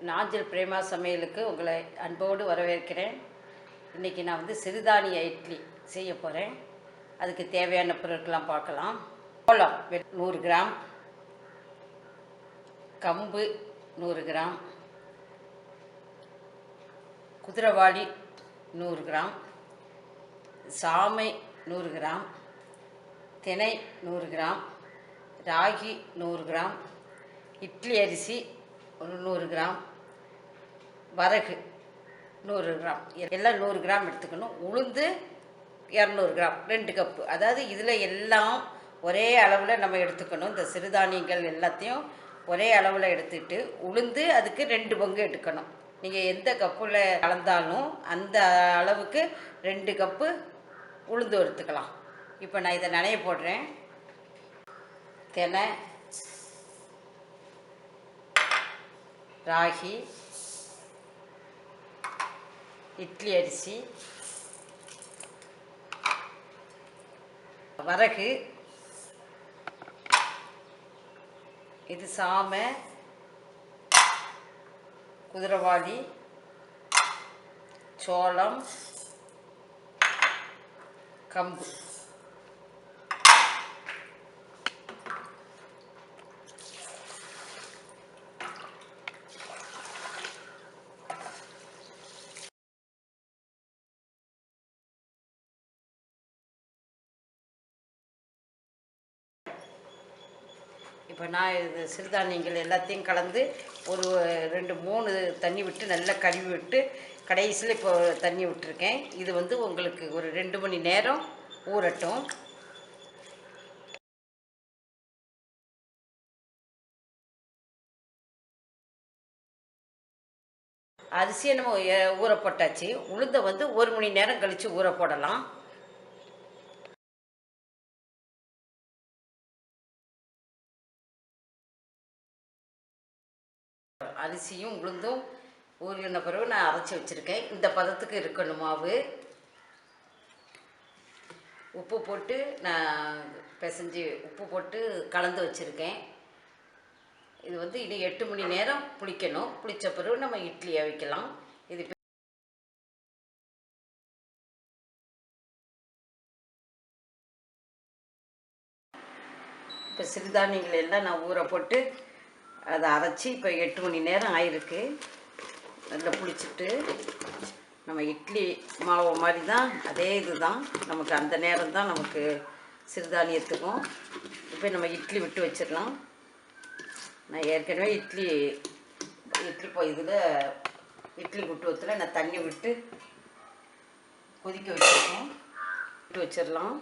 நாஞ்சில் பிரேமா சமையலுக்கு உங்களை அன்போடு வரவேற்கிறேன். இன்றைக்கி நான் வந்து சிறுதானிய இட்லி செய்ய போகிறேன். அதுக்கு தேவையான பொருட்கள்லாம் பார்க்கலாம். சோளம் 100 கிராம், கம்பு 100 கிராம், குதிரைவாளி 100 கிராம், சாமை 100 கிராம், தினை 100 கிராம், ராகி 100 கிராம், இட்லி அரிசி 100 கிராம், வரகு 100 கிராம், எல்லாம் 100 கிராம் எடுத்துக்கணும். உளுந்து 200 கிராம், 2 கப்பு. அதாவது இதில் எல்லாம் ஒரே அளவில் நம்ம எடுத்துக்கணும். இந்த சிறுதானியங்கள் எல்லாத்தையும் ஒரே அளவில் எடுத்துக்கிட்டு உளுந்து அதுக்கு 2 பங்கு எடுக்கணும். நீங்கள் எந்த கப்பில் கலந்தாலும் அந்த அளவுக்கு 2 கப்பு உளுந்து எடுத்துக்கலாம். இப்போ நான் இதை நனைய போடுறேன். தினை, ராகி, இட்லி அரிசி, வரகு, இது சாமை, குதிரைவாளி, சோளம், கம்பு. இப்போ நான் இது சிறுதானியங்கள் எல்லாத்தையும் கலந்து ஒரு 2-3 தண்ணி விட்டு நல்லா கழுவி விட்டு கடைசியில் இப்போ தண்ணி விட்டுருக்கேன். இது வந்து உங்களுக்கு ஒரு 2 மணி நேரம் ஊறட்டும். அரிசியை நம்ம ஊற போட்டாச்சு. உளுந்தை வந்து 1 மணி நேரம் கழித்து ஊற போடலாம். அரிசியும் உளுந்தும் ஊறின பிறகு நான் அரைச்சி வச்சுருக்கேன். இந்த பதத்துக்கு இருக்கணும் மாவு. உப்பு போட்டு நான் பிசைஞ்சு உப்பு போட்டு கலந்து வச்சுருக்கேன். இது வந்து இனி 8 மணி நேரம் புளிக்கணும். புளித்த பிறகு நம்ம இட்லியை வைக்கலாம். இது இப்போ சிறுதானியங்கள் எல்லாம் நான் ஊற போட்டு அதை அரைச்சி இப்போ 8 மணி நேரம் ஆயிருக்கு. நல்லா புளிச்சுட்டு நம்ம இட்லி மாவு மாதிரி தான், அதே இது தான் நமக்கு. அந்த நேரம் தான் நமக்கு சிறுதானியத்துக்கும். இப்போ நம்ம இட்லி விட்டு வச்சிடலாம். நான் ஏற்கனவே இட்லி இதில் இட்லி குட்டுவத்தில் நான் தண்ணி விட்டு கொதிக்க வச்சுருக்கேன். விட்டு வச்சிடலாம்.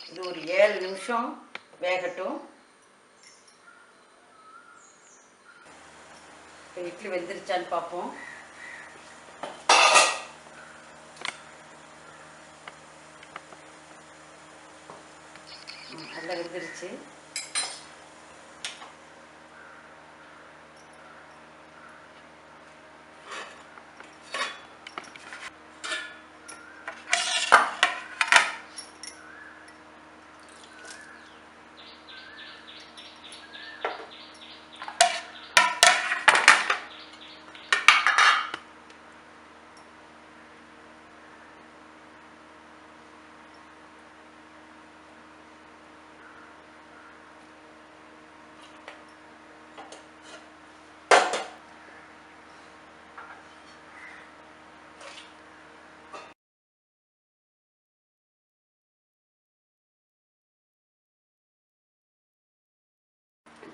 இது ஒரு 7 நிமிஷம் வேகட்டும். இட்லி வெந்துருச்சான்னு பார்ப்போம். நல்லா வெந்துருச்சு.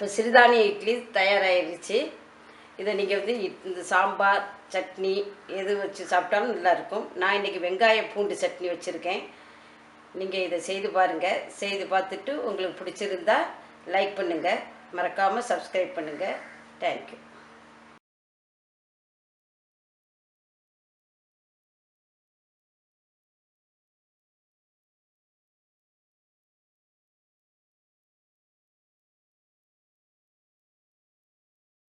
இப்போ சிறுதானிய இட்லி தயாராகிடுச்சு. இதை நீங்கள் வந்து இந்த சாம்பார் சட்னி எது வச்சு சாப்பிட்டாலும் நல்லாயிருக்கும். நான் இன்றைக்கி வெங்காய பூண்டு சட்னி வச்சுருக்கேன். நீங்கள் இதை செய்து பாருங்கள். செய்து பார்த்துட்டு உங்களுக்கு பிடிச்சிருந்தா லைக் பண்ணுங்கள், மறக்காமல் சப்ஸ்கிரைப் பண்ணுங்கள். தேங்க்யூ.